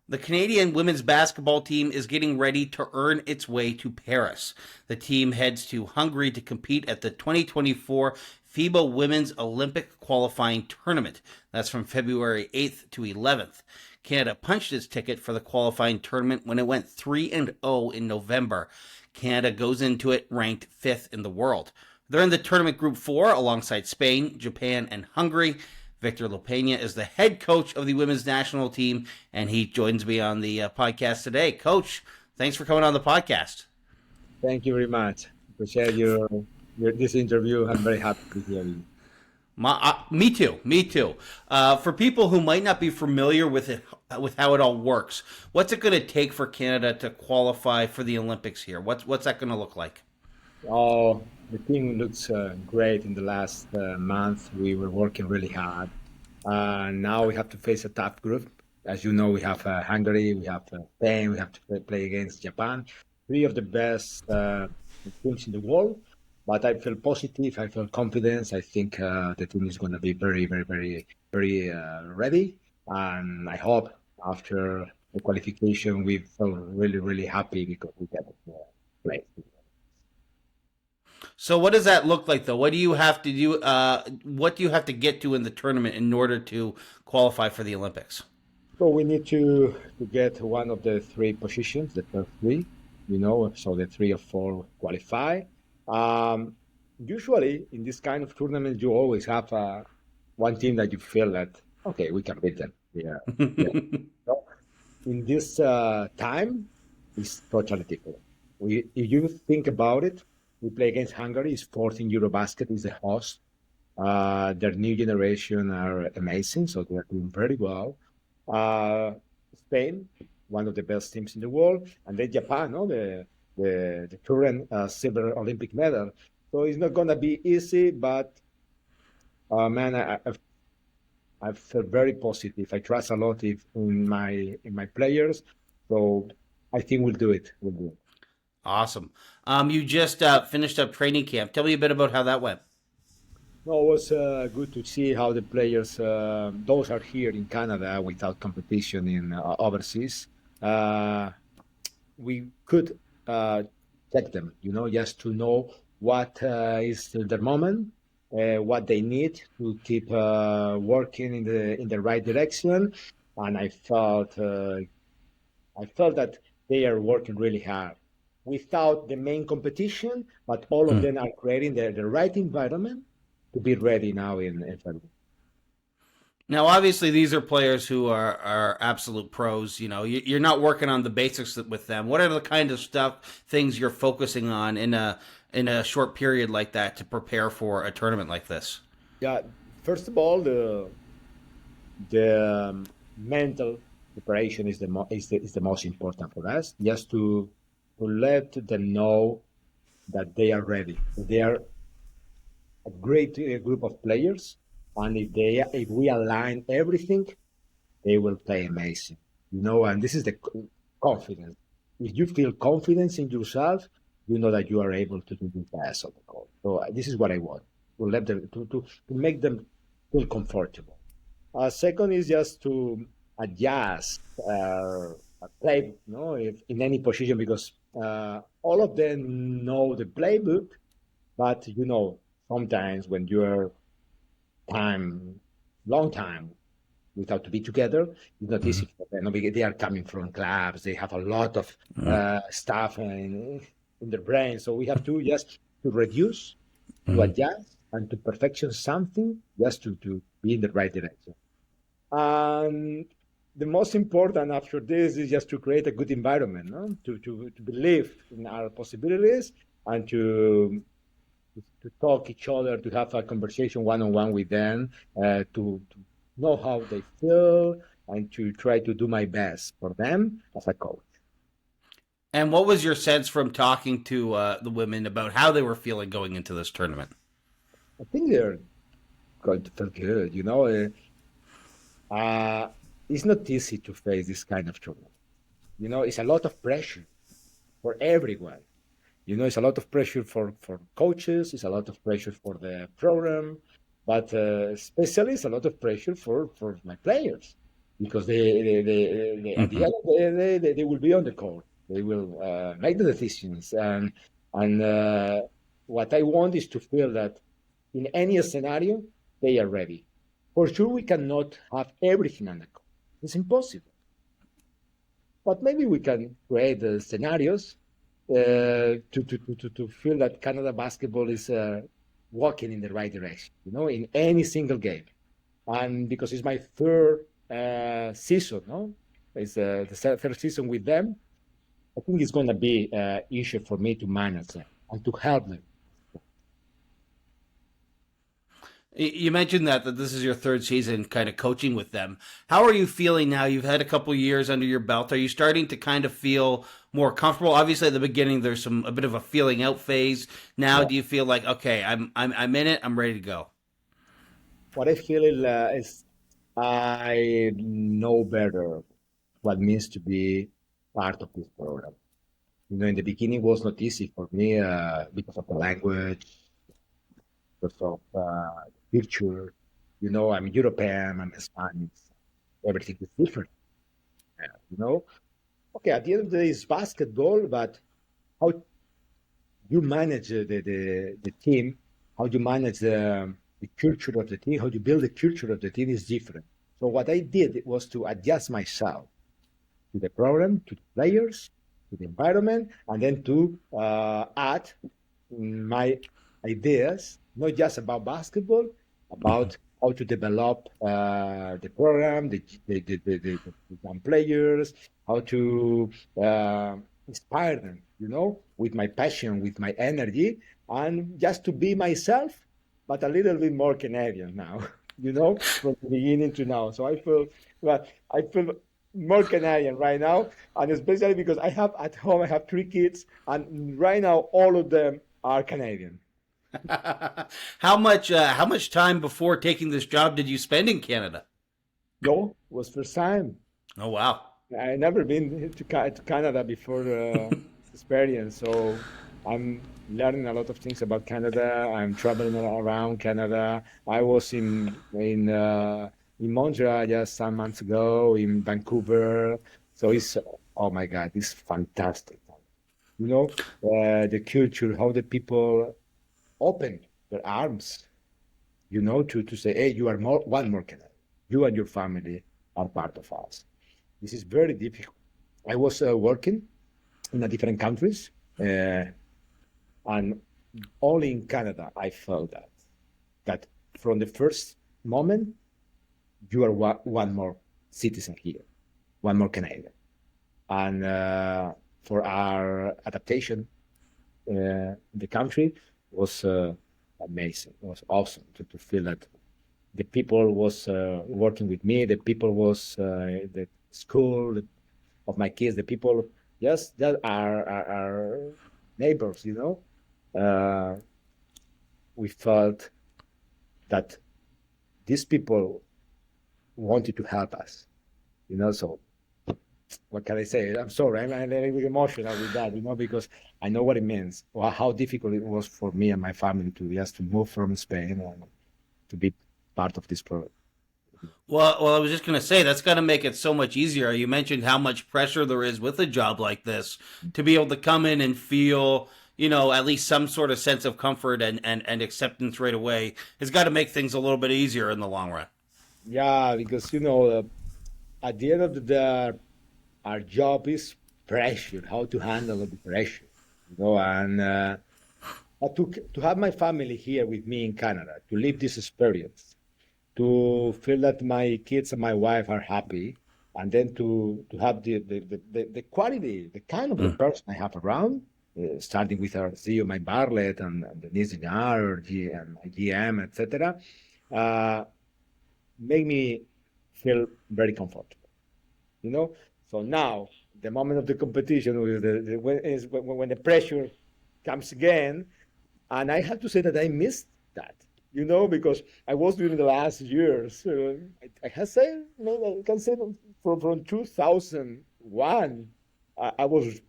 The Canadian women's basketball team is getting ready to earn its way to Paris. The team heads to Hungary to compete at the 2024 FIBA Women's Olympic Qualifying Tournament. That's from February 8th to 11th. Canada punched its ticket for the qualifying tournament when it went 3-0 in November. Canada goes into it ranked 5th in the world. They're in the tournament group 4 alongside Spain, Japan, and Hungary. Victor Lapeña is the head coach of the women's national team, and he joins me on the podcast today. Coach, thanks for coming on the podcast. Thank you very much. Appreciate your this interview. I'm very happy to hear you. Me too. For people who might not be familiar with it, with how it all works, what's it going to take for Canada to qualify for the Olympics here? What's that going to look like? Oh, the team looks great in the last month. We were working really hard. Now we have to face a tough group. As you know, we have Hungary, we have Spain, we have to play against Japan. Three of the best teams in the world. But I feel positive. I feel confidence. I think the team is going to be very, very, very, very ready. And I hope after the qualification, we feel really, really happy because we get to play. So what does that look like, though? What do you have to do? What do you have to get to in the tournament in order to qualify for the Olympics? So we need to get one of the three positions, the first three, so the 3 or 4 qualify. Usually in this kind of tournament, you always have one team that you feel that, okay, we can beat them. Yeah. So in this time, it's totally different. If you think about it, we play against Hungary. It's 14 Eurobasket is the host. Their new generation are amazing, so they're doing very well. Spain, one of the best teams in the world, and then Japan, the current silver Olympic medal. So it's not gonna be easy, but man, I feel very positive. I trust a lot in my players, so I think we'll do it. We'll do it. Awesome. You just finished up training camp. Tell me a bit about how that went. No, it was good to see how the players, those are here in Canada without competition in overseas. We could check them, just to know what is their moment, what they need to keep working in the right direction. And I felt that they are working really hard without the main competition, but all of them are creating the right environment to be ready now in February. Now, obviously, these are players who are absolute pros. You're not working on the basics with them. What are the kind of things you're focusing on in a short period like that to prepare for a tournament like this? Yeah, first of all, the mental preparation is the most important for us. Just to let them know that they are ready. They are a great group of players. And if we align everything, they will play amazing, and this is the confidence. If you feel confidence in yourself, you know that you are able to do the best of the court. So this is what I want, to let them, to make them feel comfortable. Second is just to adjust a playbook, if in any position, because all of them know the playbook, but sometimes when you're long time without to be together, it's not easy for them. Because they are coming from clubs, they have a lot of stuff in their brain. So we have to just to reduce, to adjust, and to perfection something just to be in the right direction. And the most important after this is just to create a good environment, no? To believe in our possibilities and to talk each other, to have a conversation one-on-one with them, to know how they feel, and to try to do my best for them as a coach. And what was your sense from talking to the women about how they were feeling going into this tournament? I think they're going to feel good. It's not easy to face this kind of tournament. It's a lot of pressure for everyone. It's a lot of pressure for coaches, it's a lot of pressure for the program, but especially it's a lot of pressure for my players. because at the Hmm. end of the day, they will be on the court. They will make the decisions. And what I want is to feel that in any scenario, they are ready. For sure, we cannot have everything on the court. It's impossible. But maybe we can create scenarios to feel that Canada basketball is walking in the right direction, in any single game. And because it's my third season, no, it's third season with them. I think it's going to be easier for me to manage them and to help them. You mentioned that this is your third season kind of coaching with them. How are you feeling now? You've had a couple years under your belt. Are you starting to kind of feel more comfortable? Obviously, at the beginning, there's a bit of a feeling out phase. Now, Yeah. do you feel like, okay, I'm in it. I'm ready to go? What I feel is I know better what it means to be part of this program. In the beginning, it was not easy for me because of the language, because of culture. I'm European, I'm Spanish. Everything is different. uh, You know, okay. At the end of the day, it's basketball, but how you manage the team, how you manage the culture of the team, how you build the culture of the team is different. So what I did was to adjust myself to the program, to the players, to the environment, and then to add my ideas, not just about basketball, about how to develop the program, the young players, how to inspire them, with my passion, with my energy, and just to be myself, but a little bit more Canadian now, from the beginning to now. So well, I feel more Canadian right now, and especially because I have 3 kids, and right now all of them are Canadian. How much time before taking this job did you spend in Canada? No, it was first time. Oh wow. I never been to Canada before this experience, so I'm learning a lot of things about Canada. I'm traveling around Canada. I was in Montreal just some months ago, in Vancouver. So it's oh my God, it's fantastic. The culture, how the people open their arms, to say, hey, you are one more Canadian. You and your family are part of us. This is very difficult. I was working in a different countries, uh, and only in Canada I felt that from the first moment you are one more citizen here, one more Canadian, and for our adaptation, the country was amazing. It was awesome to feel that the people was working with me. The people was the school of my kids. The people, yes, that are neighbors. Uh, we felt that these people wanted to help us. So what can I say? I'm sorry, I'm a little bit emotional with that, because I know what it means, or how difficult it was for me and my family to just to move from Spain and to be part of this program. Well, I was just gonna say that's got to make it so much easier. You mentioned how much pressure there is with a job like this to be able to come in and feel, at least some sort of sense of comfort and acceptance right away. Has got to make things a little bit easier in the long run. Yeah, because at the end of the day, our job is pressure, how to handle the pressure, and to have my family here with me in Canada, to live this experience, to feel that my kids and my wife are happy, and then to have the quality, the kind of the Mm. person I have around, starting with our CEO, my Bartlett, and Denise Dinar, and my GM, etc., uh, make me feel very comfortable. you know. So now, the moment of the competition, when the pressure comes again, and I have to say that I missed that, because I was during the last years. I have said, I can say that from 2001, I was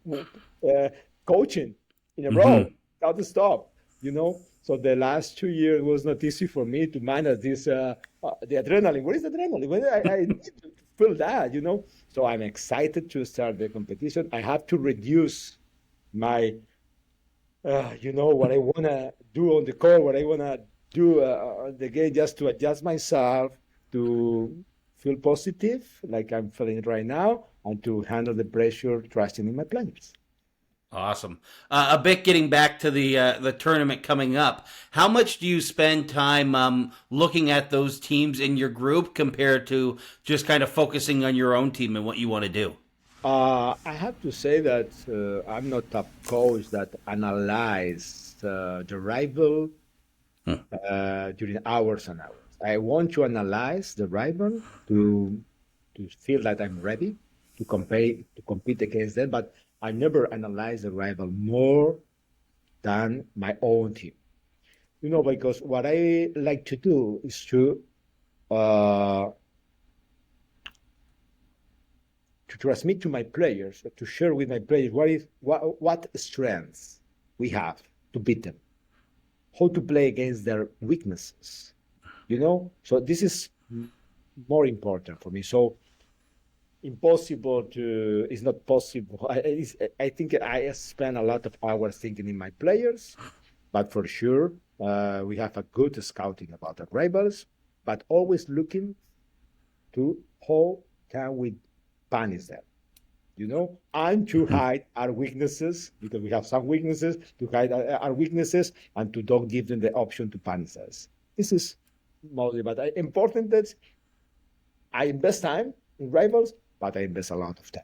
coaching in a row Hmm. without a stop. So the last 2 years was not easy for me to manage this, the adrenaline. Where is the adrenaline? When I need to feel that, So I'm excited to start the competition. I have to reduce my, what I want to do on the court, what I want to do on the game, just to adjust myself to feel positive, like I'm feeling it right now, and to handle the pressure, trusting in my players. Awesome. A bit getting back to the tournament coming up. How much do you spend time looking at those teams in your group compared to just kind of focusing on your own team and what you want to do? I have to say that I'm not a coach that analyze the rival during hours and hours. I want to analyze the rival to feel that I'm ready to compete against them, but I never analyze the rival more than my own team. Because what I like to do is uh, to transmit to my players, to share with my players what strengths we have to beat them, how to play against their weaknesses. So this is more important for me. So it's not possible. I think I spend a lot of hours thinking in my players, but for sure we have a good scouting about the rivals, but always looking to how can we punish them, and to hide our weaknesses, because we have some weaknesses, to hide our weaknesses and to don't give them the option to punish us. This is mostly, but important that I invest time in rivals, but I invest a lot of time.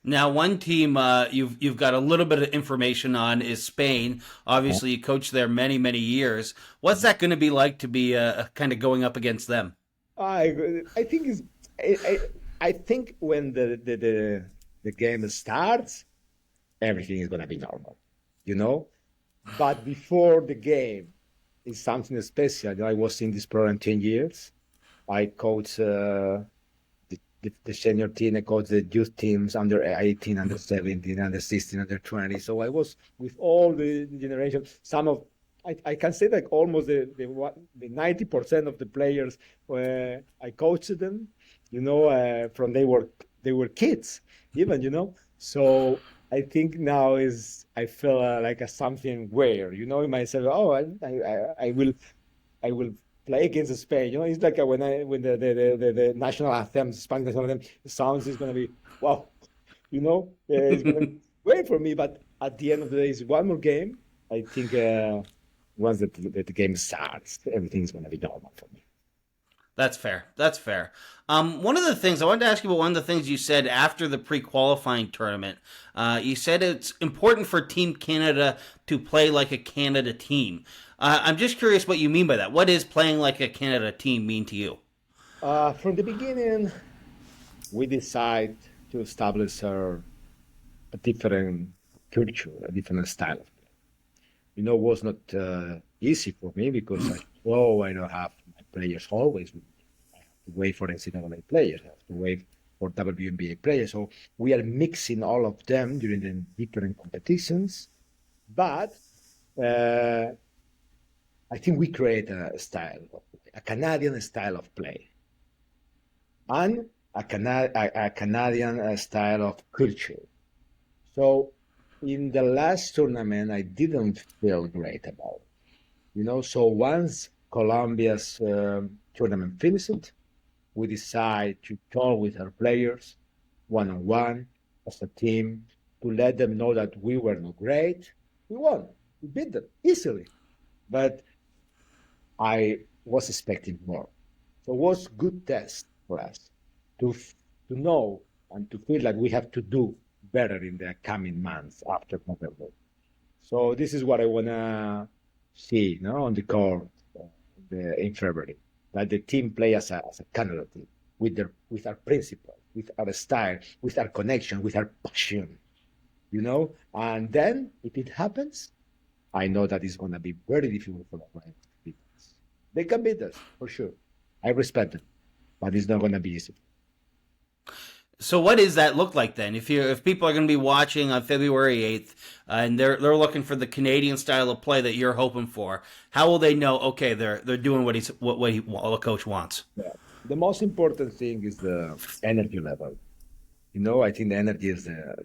Now, one team you've got a little bit of information on is Spain. Obviously, you coached there many years. What's that going to be like to be kind of going up against them? I think I think when the game starts, everything is going to be normal, But before the game is something special. I was in this program 10 years. I coached the senior team, I coached the youth teams under 18, under 17, under 16, under 20. So I was with all the generations. I can say that almost the 90% of the players, I coached them, from they were kids, even. So I think now I feel like something weird, in myself. Oh, I will play against Spain. It's like when the national anthem, Spanish national anthem sounds, is going to be wow. It's going to be great for me. But at the end of the day, it's one more game. I think once the game starts, everything's going to be normal for me. That's fair. That's fair. One of the things I wanted to ask you about, one of the things you said after the pre-qualifying tournament, you said it's important for Team Canada to play like a Canada team. I'm just curious what you mean by that. What does playing like a Canada team mean to you? From the beginning, we decided to establish a different culture, a different style of play. It was not easy for me because I don't have my players always with me. I have to wait for NCAA players. I have to wait for WNBA players. So we are mixing all of them during the different competitions. But I think we create a style, a Canadian style of play, and a Canadian style of culture. So in the last tournament, I didn't feel great about it. So once Colombia's tournament finished, we decided to talk with our players one-on-one as a team to let them know that we were not great. We won. We beat them easily. But I was expecting more. So it was a good test for us to know and to feel like we have to do better in the coming months after November. So this is what I want to see on the court in February, that the team play as a Canada team with our principles, with our style, with our connection, with our passion, And then if it happens, I know that it's going to be very difficult for the right people. They can beat us, for sure. I respect them, but it's not going to be easy. So what does that look like then? If people are going to be watching on February 8th and they're looking for the Canadian style of play that you're hoping for, how will they know? Okay, they're doing what coach wants. Yeah. The most important thing is the energy level. I think the energy is the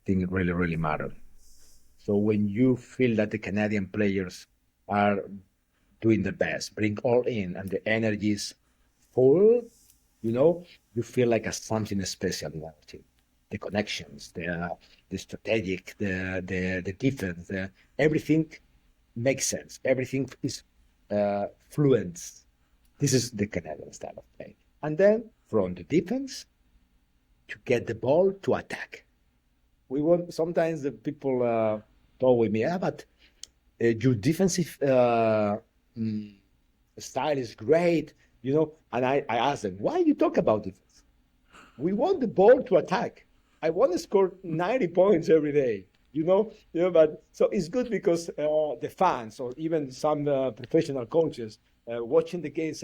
thing that really, really matters. So when you feel that the Canadian players are doing the best, bring all in, and the energy is full, you know, you feel like a something special in our team. The connections, the strategic, the defense, everything makes sense. Everything is fluent. This is the Canadian style of play. And then from the defense to get the ball to attack. We want sometimes the people talk with me, but your defensive mm, style is great, And I ask them, why you talk about defense? We want the ball to attack. I want to score 90 points every day, But so it's good because the fans or even some professional coaches watching the game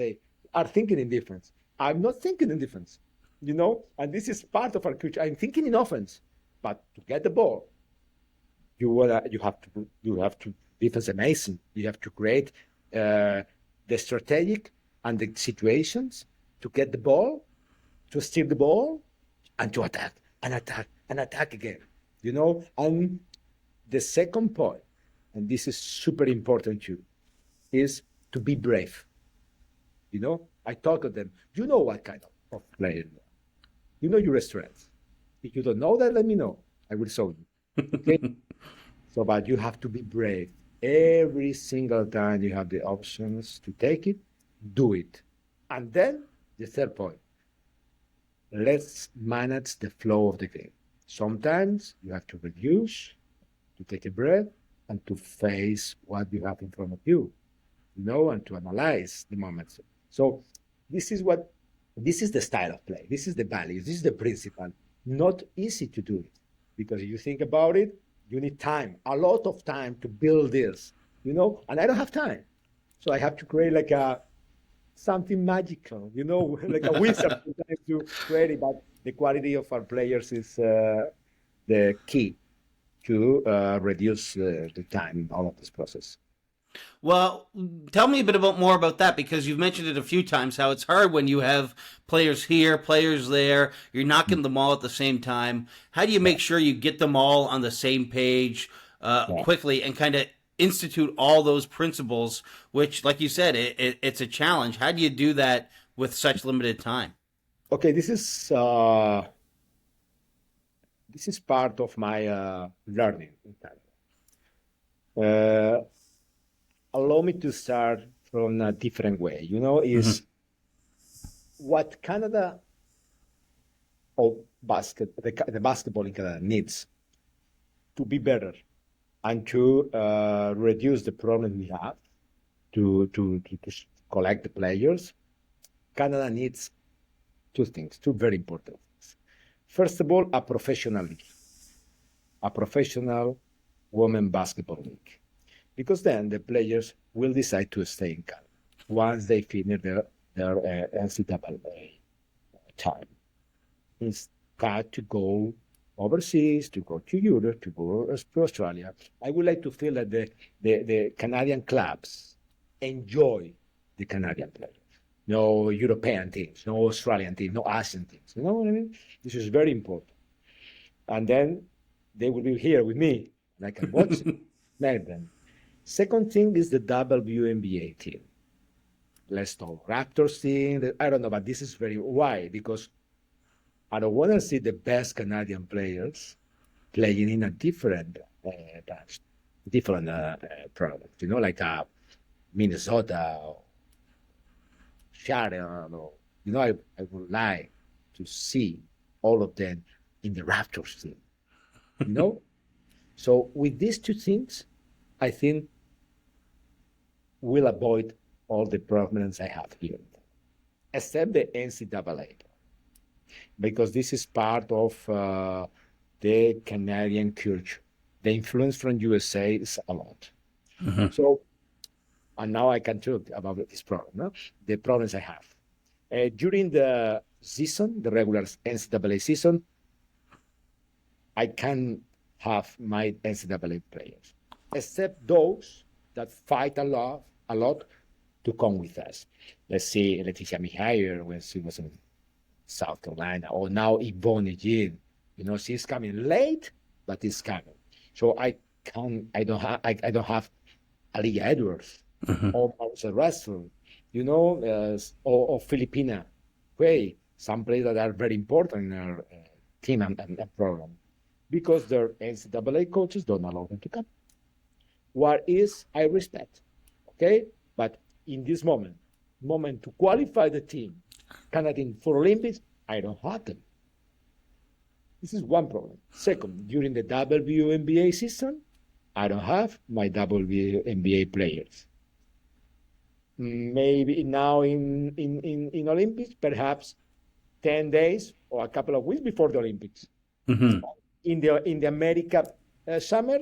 are thinking in defense. I'm not thinking in defense, And this is part of our culture. I'm thinking in offense, but to get the ball, you have to defense amazing. You have to create the strategic and the situations to get the ball, to steal the ball, and to attack and attack and attack again. And the second point, and this is super important too, is to be brave. I talk to them. You know what kind of player you are. You know your strengths. If you don't know that, let me know. I will show you. Okay. So, but you have to be brave. Every single time you have the options to take it, do it. And then the third point, let's manage the flow of the game. Sometimes you have to reduce, to take a breath, and to face what you have in front of you, and to analyze the moments. So this is the style of play. This is the values. This is the principle. Not easy to do it because if you think about it, you need time, a lot of time to build this, and I don't have time. So I have to create like something magical, like a wizard to create it. But the quality of our players is the key to reduce the time in all of this process. Well, tell me a bit more about that because you've mentioned it a few times how it's hard when you have players here, players there, you're knocking them all at the same time. How do you make sure you get them all on the same page Yeah. quickly and kind of institute all those principles, which, like you said, it's a challenge. How do you do that with such limited time? Okay, this is part of my learning in Canada. Uh, Allow me to start from a different way. Mm-hmm. Is what Canada or the basketball in Canada needs to be better and to reduce the problem we have to collect the players. Canada needs two things, two very important things. First of all, a professional league, a professional women basketball league, because then the players will decide to stay in Canada once they finish their NCAA time. Instead to go overseas, to go to Europe, to go to Australia. I would like to feel that the Canadian clubs enjoy the Canadian players. No European teams, no Australian teams, no Asian teams. You know what I mean? This is very important. And then they will be here with me, and I can watch them. Second thing is the WNBA team. Let's talk Raptors team. I don't know, but this is very why because I don't want to see the best Canadian players playing in a different product. Like Minnesota or Seattle. Or, I would like to see all of them in the Raptors team. You know, so with these two things, I think we'll avoid all the problems I have here, except the NCAA, because this is part of the Canadian culture. The influence from USA is a lot. Mm-hmm. So, and now I can talk about this problem, no? The problems I have. During the season, the regular NCAA season, I can have my NCAA players, except those that fight a lot to come with us. Let's see Leticia Mijayer when she was in South Carolina, or now Yvonne Jean. She's coming late, but it's coming. So I don't have Aliyah Edwards or Marcel Russell, or Filipina Way, some players that are very important in our team and program, because their NCAA coaches don't allow them to come. What is I respect, okay? But in this moment to qualify the team, Canada for Olympics, I don't have them. This is one problem. Second, during the WNBA season, I don't have my WNBA players. Maybe now in Olympics, perhaps 10 days or a couple of weeks before the Olympics. Mm-hmm. In the America summer,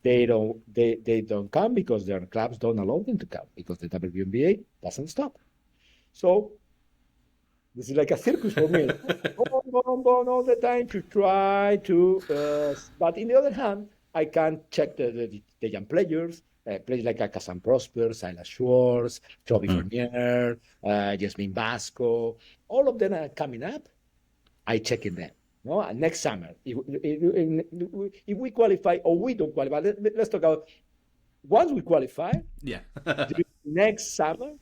they don't come because their clubs don't allow them to come because the WNBA doesn't stop. So this is like a circus for me. Boom, all the time to try to. But in the other hand, I can check the young players, players like Kazan Prosper, Silas Schwartz, Toby Vernier, Jasmine Vasco. All of them are coming up. I check in them. No, and next summer, if we qualify or we don't qualify, let's talk about once we qualify. Yeah. Next summer,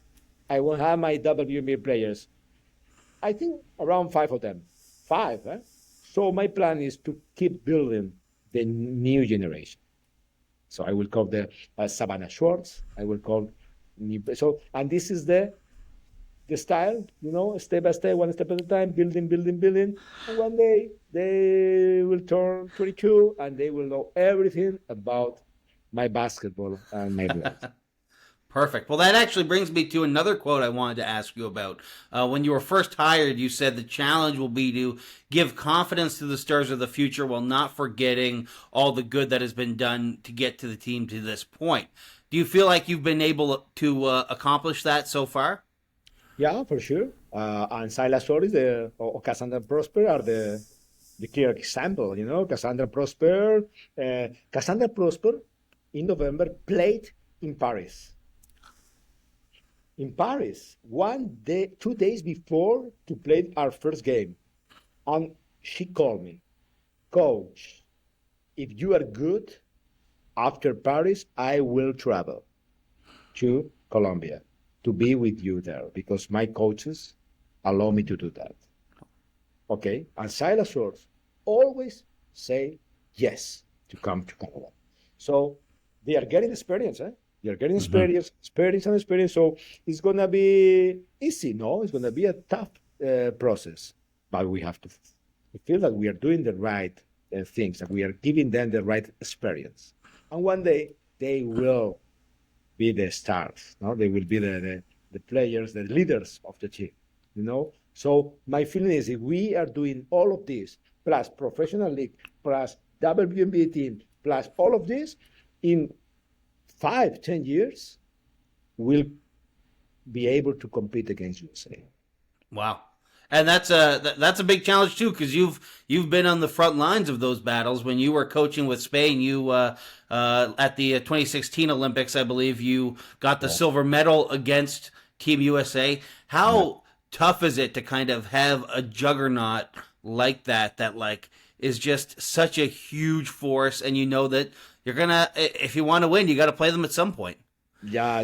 I will have my WNBA players. I think around 5 of them. 5. So my plan is to keep building the new generation. So I will call the Savannah Schwartz. I will call and this is the style, step by step, one step at a time, building. And one day they will turn 22 and they will know everything about my basketball and my blood. Perfect. Well, that actually brings me to another quote I wanted to ask you about. When you were first hired, you said the challenge will be to give confidence to the stars of the future while not forgetting all the good that has been done to get to the team to this point. Do you feel like you've been able to accomplish that so far? Yeah, for sure. And Silas Solis or Cassandra Prosper are the clear example. Cassandra Prosper in November played in Paris. In Paris, 2 days before to play our first game. And she called me, Coach, if you are good, after Paris, I will travel to Colombia to be with you there because my coaches allow me to do that. Okay? And Silas Schwartz always say yes to come to Canada. So they are getting experience, You're getting experience. So it's going to be easy, no? It's going to be a tough process. But we have to feel that we are doing the right things, that we are giving them the right experience. And one day they will be the stars, no? They will be the players, the leaders of the team, So my feeling is if we are doing all of this, plus professional league, plus WNBA team, plus all of this, in 5-10 years, we'll be able to compete against USA. Wow. And that's a big challenge too, because you've been on the front lines of those battles. When you were coaching with Spain, you at the 2016 Olympics, I believe you got the silver medal against Team USA. How tough is it to kind of have a juggernaut like that like is just such a huge force, and you know that you're gonna, if you want to win, you got to play them at some point. Yeah,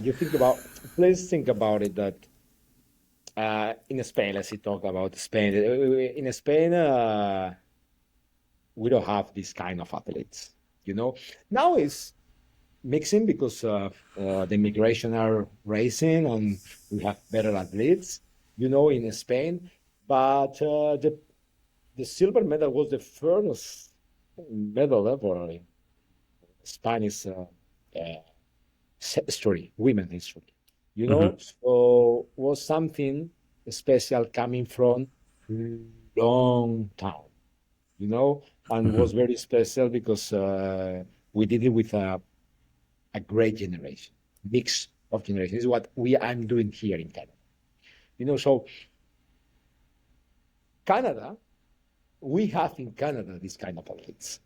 please think about it that in Spain, let's talk about Spain. In Spain, we don't have this kind of athletes, Now it's mixing because the immigration are rising and we have better athletes, in Spain. But the silver medal was the first medal ever in Spanish history, women history, So was something special coming from long time, and was very special because we did it with a great generation, mix of generations. This is what I'm doing here in Canada, So Canada, we have in Canada this kind of athletes,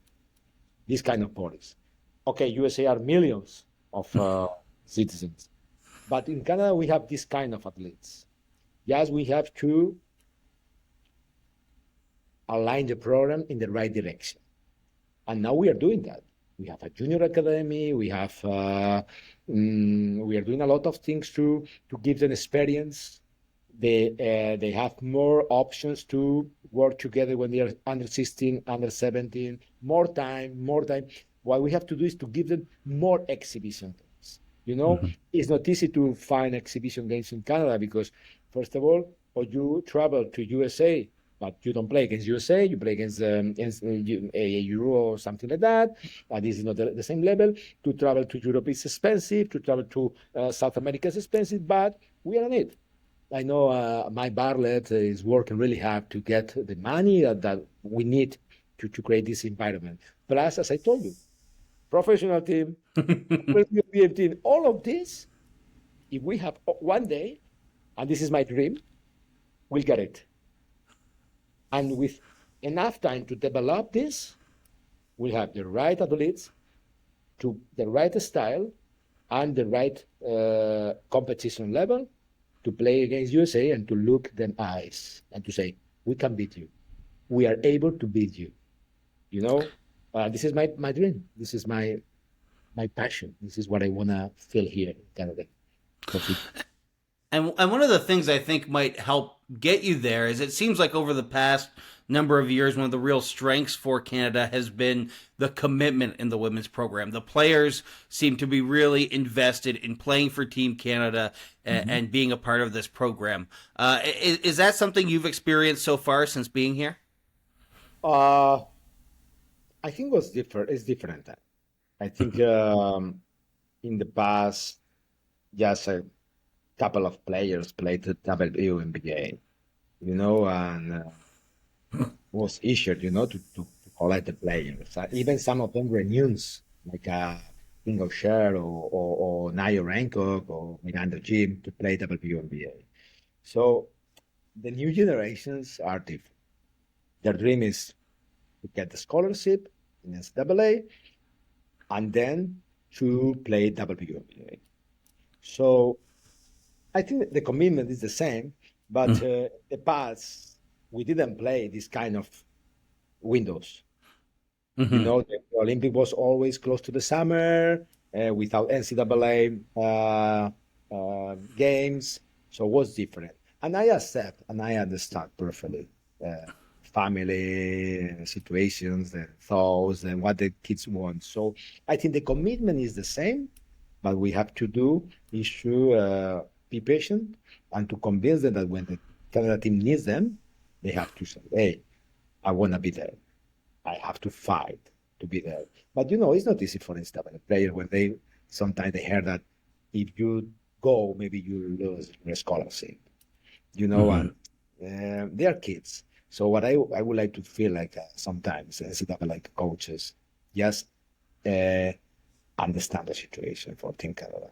this kind of bodies. Okay, USA are millions of citizens, But in Canada, we have this kind of athletes. Yes, we have to align the program in the right direction. And now we are doing that. We have a junior academy. We are doing a lot of things to give them experience. They have more options to work together when they are under 16, under 17, more time, more time. What we have to do is to give them more exhibition games. You know, Mhm. it's not easy to find exhibition games in Canada because, first of all, or you travel to USA, but you don't play against USA, you play against AAU or something like that. This is not the same level. To travel to Europe is expensive, to travel to South America is expensive, but we are on it. I know my Bartlett is working really hard to get the money that we need to create this environment. Plus, as I told you, professional team, WNBA team, all of this, if we have one day, and this is my dream, we'll get it. And with enough time to develop this, we'll have the right athletes to the right style and the right competition level to play against USA and to look them eyes and to say, we can beat you. We are able to beat you. You know, this is my dream. This is my passion. This is what I want to feel here in Canada for football. And one of the things I think might help get you there is it seems like over the past number of years, one of the real strengths for Canada has been the commitment in the women's program. The players seem to be really invested in playing for Team Canada Mhm. and being a part of this program. Is that something you've experienced so far since being here? Uh, I think what's different is different. I think in the past, just a couple of players played the WNBA, and was easier, to collect the players. Even some of them were news, like Kingo Sher or Nayo Rankov or Miranda Jim to play WNBA. So the new generations are different. Their dream is to get the scholarship in NCAA and then to play WNBA. So I think the commitment is the same, but the past we didn't play this kind of windows. Mm-hmm. The Olympic was always close to the summer without NCAA games, so it was different. And I accept and I understand perfectly uh, family situations, the thoughts, and what the kids want. So I think the commitment is the same, but we have to do is to be patient and to convince them that when the Canada team needs them, they have to say, "Hey, I want to be there." I have to fight to be there. But it's not easy for instable players when they sometimes they hear that if you go, maybe you lose your scholarship, Mm-hmm. and they are kids. So what I would like to feel like sometimes NCAA like coaches just uh, understand the situation for Team Canada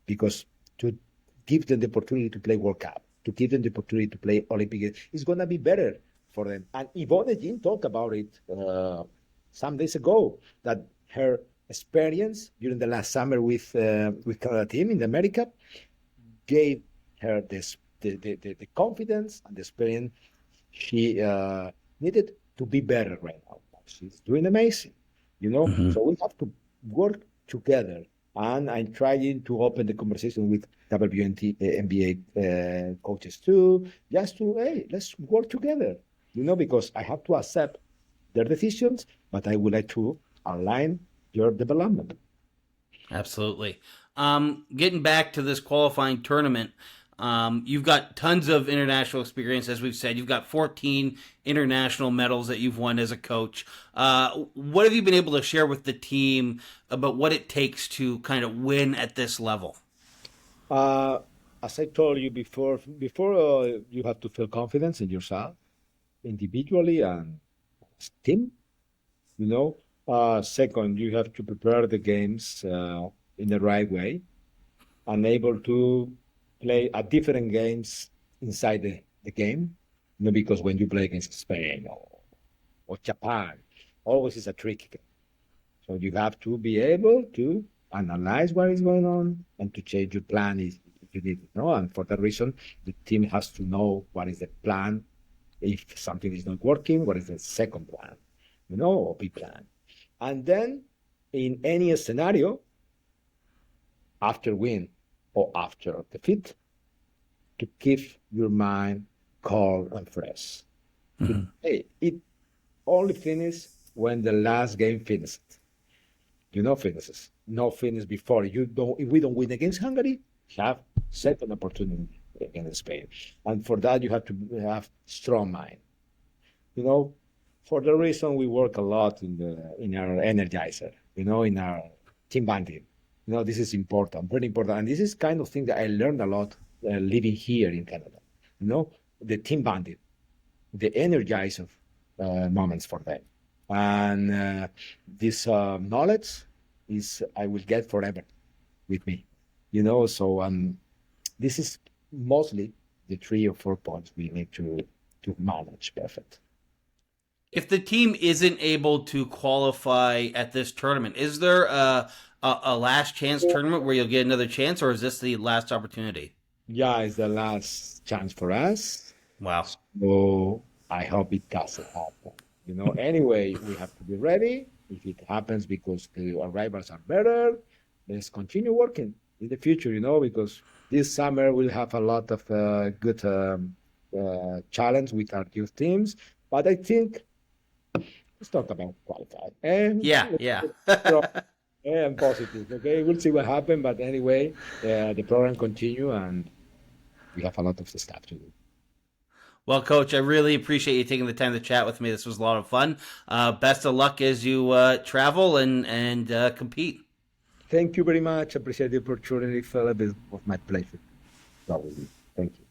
because to give them the opportunity to play World Cup, to give them the opportunity to play Olympic Games, is going to be better for them. And Yvonne Jean talked about it some days ago that her experience during the last summer with Canada team in the America gave her the confidence and the experience she needed to be better right now. She's doing amazing. Mm-hmm. So we have to work together. And I'm trying to open the conversation with WNBA coaches too, just to, hey, let's work together, because I have to accept their decisions, but I would like to align your development. Absolutely. Getting back to this qualifying tournament, you've got tons of international experience, as we've said. You've got 14 international medals that you've won as a coach. What have you been able to share with the team about what it takes to kind of win at this level? Uh, as I told you before you have to feel confidence in yourself individually and as a team. You know, Second, you have to prepare the games in the right way and able to play at different games inside the game. Because when you play against Spain or Japan, always is a tricky game. So you have to be able to analyze what is going on and to change your plan if you need it. No, and for that reason, the team has to know what is the plan. If something is not working, what is the second plan? Or B plan. And then in any scenario, after win or after defeat, to keep your mind calm and fresh. Hey, it only finishes when the last game finishes. Finishes. No finish before. If we don't win against Hungary, have second opportunity against Spain. And for that you have to have strong mind. For the reason we work a lot in our energizer, in our team bonding. This is important, very important. And this is kind of thing that I learned a lot living here in Canada. The team bonding, the energizer moments for them. And this knowledge I will get forever with me. So this is mostly the 3 or 4 points we need to manage perfect. If the team isn't able to qualify at this tournament, is there a last chance tournament where you'll get another chance, or is this the last opportunity? Yeah, it's the last chance for us. Wow. So I hope it doesn't happen. Anyway, we have to be ready. If it happens because the arrivals are better, let's continue working in the future, because this summer we'll have a lot of good challenge with our youth teams. But I think let's talk about qualify. Yeah. And positive. Okay, we'll see what happens. But anyway, the program continue, and we have a lot of stuff to do. Well, Coach, I really appreciate you taking the time to chat with me. This was a lot of fun. Best of luck as you travel and compete. Thank you very much. I appreciate the opportunity, Philip. It was my pleasure. Thank you.